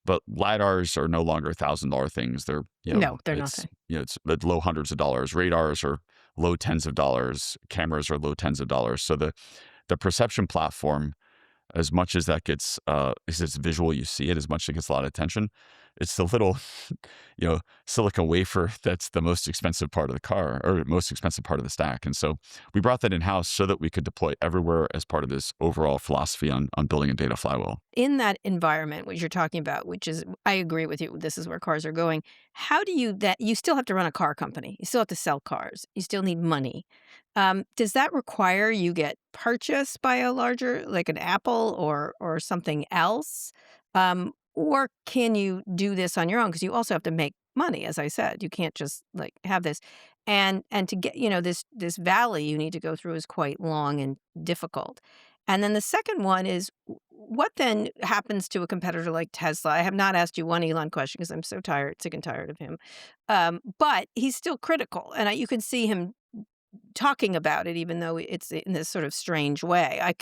But LiDARs are no longer $1,000 things. They're No, they're nothing. It's low hundreds of dollars. Radars are low tens of dollars. Cameras are low tens of dollars. So the perception platform, as much as that gets, as it's visual, you see it, as much as it gets a lot of attention, it's the little, silicon wafer that's the most expensive part of the car, or most expensive part of the stack. And so we brought that in-house so that we could deploy everywhere as part of this overall philosophy on building a data flywheel. In that environment, which you're talking about, which is, I agree with you, this is where cars are going. How do you still have to run a car company. You still have to sell cars. You still need money. Does that require you get purchased by a larger, like an Apple or something else? Or can you do this on your own? Because you also have to make money, as I said. You can't just like have this. And to get, this valley you need to go through is quite long and difficult. And then the second one is, what then happens to a competitor like Tesla? I have not asked you one Elon question because I'm so sick and tired of him. But he's still critical. And you can see him talking about it, even though it's in this sort of strange way.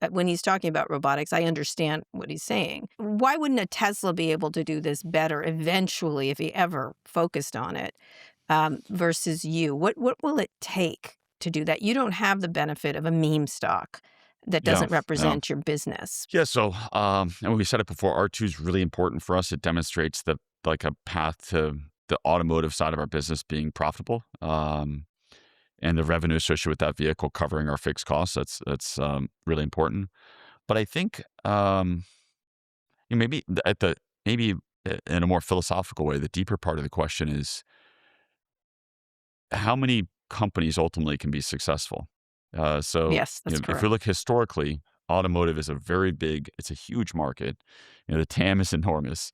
When he's talking about robotics, I understand what he's saying. Why wouldn't a Tesla be able to do this better eventually if he ever focused on it versus you? What will it take to do that? You don't have the benefit of a meme stock that doesn't represent your business. Yeah. So, and we said it before, R2 is really important for us. It demonstrates a path to the automotive side of our business being profitable. And the revenue associated with that vehicle covering our fixed costs. That's really important. But I think maybe in a more philosophical way, the deeper part of the question is how many companies ultimately can be successful. So Yes, that's if we correct. look historically, automotive is it's a huge market. The TAM is enormous,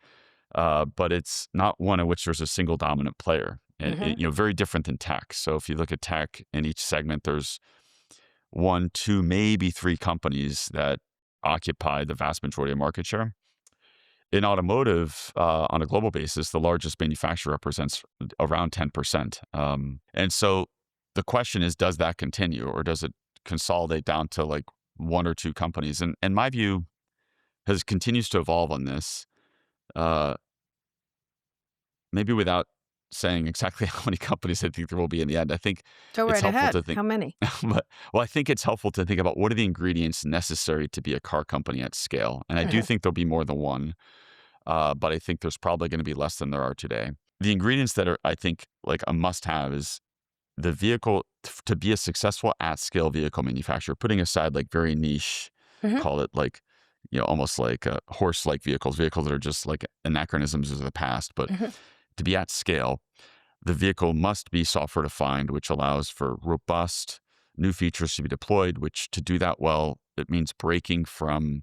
but it's not one in which there's a single dominant player. And very different than tech. So if you look at tech in each segment, there's 1, 2, maybe 3 companies that occupy the vast majority of market share. In automotive, on a global basis, the largest manufacturer represents around 10%. And so the question is, does that continue, or does it consolidate down to like 1 or 2 companies? And my view continues to evolve on this, maybe without saying exactly how many companies I think there will be in the end. I think Go it's right helpful ahead. to think. How many? I think it's helpful to think about what are the ingredients necessary to be a car company at scale. And I do think there'll be more than one, but I think there's probably going to be less than there are today. The ingredients that are, I think, like a must-have is the vehicle to be a successful at-scale vehicle manufacturer, putting aside like very niche, call it like, almost like horse-like vehicles that are just like anachronisms of the past, but to be at scale, the vehicle must be software defined, which allows for robust new features to be deployed, which to do that well, it means breaking from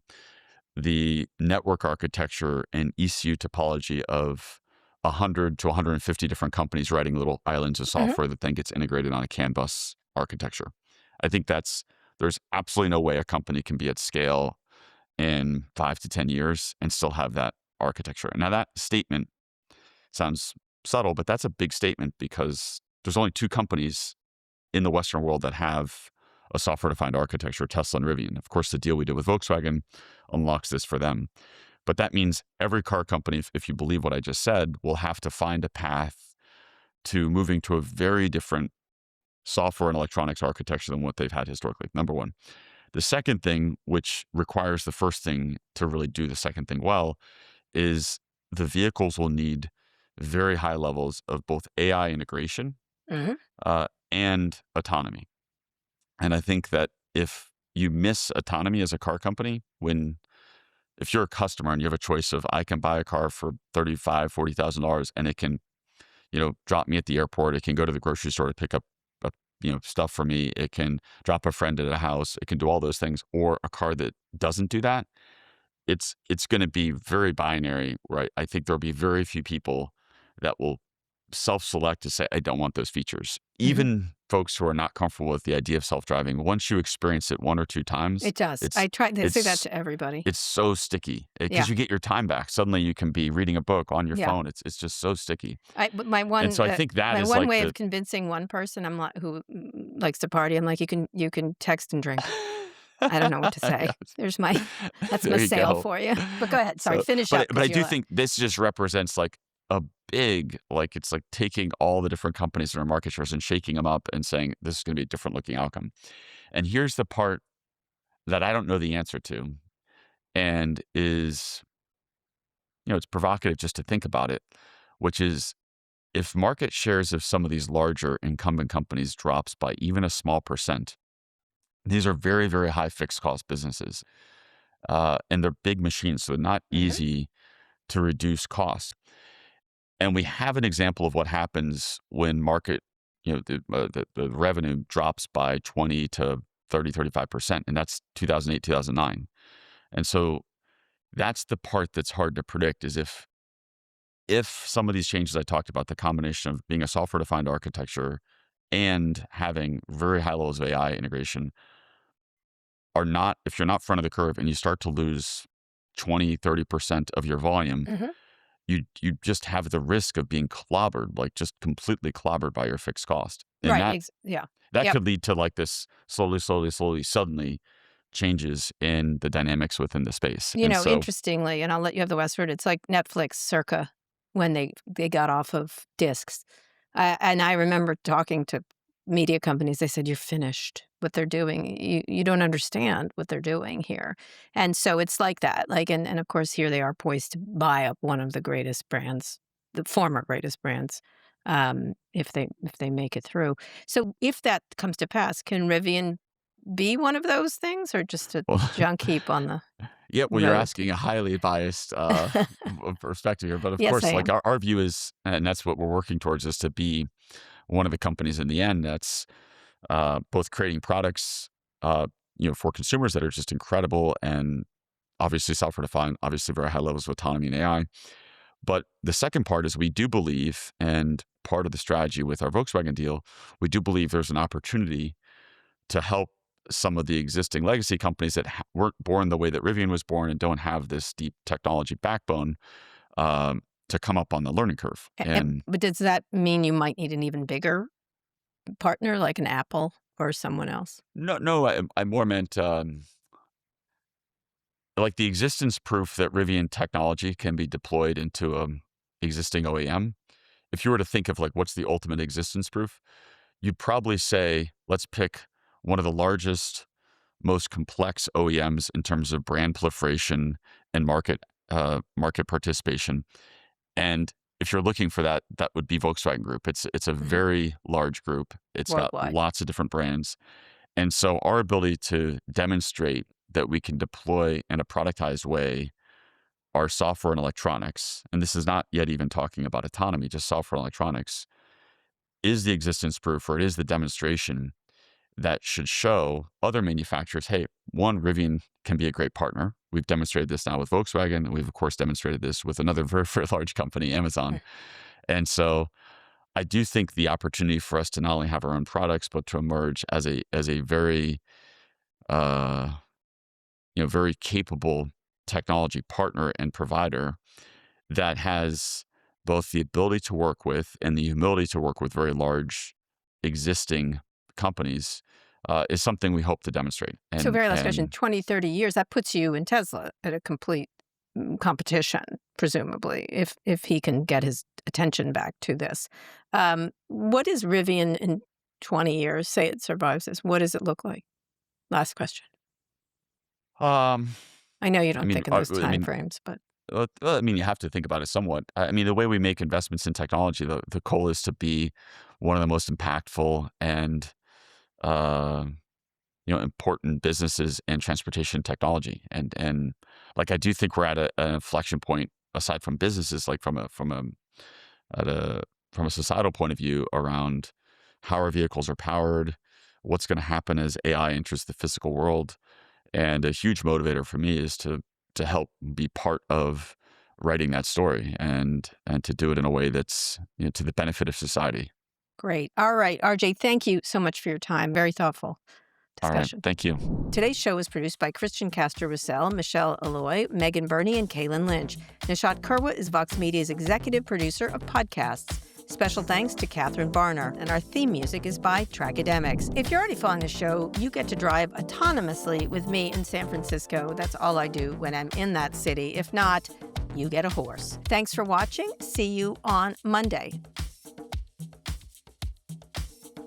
the network architecture and ECU topology of 100 to 150 different companies writing little islands of software that then gets integrated on a CAN bus architecture. I think there's absolutely no way a company can be at scale in 5 to 10 years and still have that architecture. Now that statement sounds subtle, but that's a big statement because there's only two companies in the Western world that have a software-defined architecture, Tesla and Rivian. Of course, the deal we did with Volkswagen unlocks this for them. But that means every car company, if you believe what I just said, will have to find a path to moving to a very different software and electronics architecture than what they've had historically, number one. The second thing, which requires the first thing to really do the second thing well, is the vehicles will need very high levels of both AI integration and autonomy. And I think that if you miss autonomy as a car company, if you're a customer and you have a choice of I can buy a car for $35,000, $40,000 and it can, drop me at the airport, it can go to the grocery store to pick up stuff for me, it can drop a friend at a house, it can do all those things, or a car that doesn't do that, it's going to be very binary, right? I think there'll be very few people that will self-select to say, I don't want those features. Even folks who are not comfortable with the idea of self-driving, once you experience it one or two times, It does. I try to say that to everybody. it's so sticky because you get your time back. Suddenly you can be reading a book on your Yeah. phone. It's just so sticky. But my one, And so I think that my is one like way the, of convincing one person who likes to party, I'm like, you can text and drink. I don't know what to say. Yes. That's my There you sale go. for you. But go ahead. Sorry, So, finish but up. but I 'cause do you, think this just represents like a big, it's like taking all the different companies in our market shares and shaking them up and saying this is going to be a different looking outcome. And here's the part that I don't know the answer to, and is, it's provocative just to think about it, which is if market shares of some of these larger incumbent companies drops by even a small percent, these are very, very high fixed cost businesses. And they're big machines, so they're not easy to reduce costs. And we have an example of what happens when market, the revenue drops by 20 to 30, 35%, and that's 2008, 2009. And so that's the part that's hard to predict is if some of these changes I talked about, the combination of being a software-defined architecture and having very high levels of AI integration if you're not front of the curve and you start to lose 20, 30% of your volume, you just have the risk of being clobbered, like just completely clobbered by your fixed cost. And right. that Yep. could lead to like this slowly, suddenly changes in the dynamics within the space. And so, Interestingly, and I'll let you have the last word, it's like Netflix circa when they got off of discs. And I remember talking to media companies, they said, you're finished. What they're doing, you don't understand what they're doing here. And so it's like that. And of course, here they are poised to buy up one of the greatest brands, the former greatest brands, if they make it through. So if that comes to pass, can Rivian be one of those things, or just a well, junk heap on the yeah, well, you're road? asking a highly biased perspective here. But of Yes, course, I like am. our view is, and that's what we're working towards, is to be one of the companies in the end that's both creating products, for consumers that are just incredible and obviously software-defined, obviously very high levels of autonomy and AI. But the second part is we do believe, and part of the strategy with our Volkswagen deal, we do believe there's an opportunity to help some of the existing legacy companies that weren't born the way that Rivian was born and don't have this deep technology backbone to come up on the learning curve. But does that mean you might need an even bigger partner, like an Apple or someone else? No, I more meant like the existence proof that Rivian technology can be deployed into existing OEM. If you were to think of like what's the ultimate existence proof, you'd probably say, let's pick one of the largest, most complex OEMs in terms of brand proliferation and market participation. And if you're looking for that, that would be Volkswagen Group. It's a very large group. It's got Worldwide. lots of different brands. And so our ability to demonstrate that we can deploy in a productized way our software and electronics, and this is not yet even talking about autonomy, just software and electronics, is the existence proof, or it is the demonstration that should show other manufacturers, hey, one, Rivian can be a great partner. We've demonstrated this now with Volkswagen, and we've of course demonstrated this with another very, very large company, Amazon. And so I do think the opportunity for us to not only have our own products, but to emerge as a very very capable technology partner and provider that has both the ability to work with and the humility to work with very large existing companies is something we hope to demonstrate. So very last question, 20, 30 years, that puts you and Tesla at a complete competition, presumably, if he can get his attention back to this. What is Rivian in 20 years? Say it survives this. What does it look like? Last question. I know you don't think in those time frames, but well, you have to think about it somewhat. The way we make investments in technology, the goal is to be one of the most impactful and important businesses in transportation technology. And like I do think we're at an inflection point, aside from businesses, like from a societal point of view around how our vehicles are powered, what's going to happen as AI enters the physical world. And a huge motivator for me is to help be part of writing that story and to do it in a way that's to the benefit of society. Great. All right, RJ, thank you so much for your time. Very thoughtful discussion. All right, thank you. Today's show was produced by Christian Castor-Russell, Michelle Alloy, Megan Burney, and Kaylin Lynch. Nishat Kurwa is Vox Media's executive producer of podcasts. Special thanks to Catherine Barner, and our theme music is by Tracademics. If you're already following the show, you get to drive autonomously with me in San Francisco. That's all I do when I'm in that city. If not, you get a horse. Thanks for watching. See you on Monday.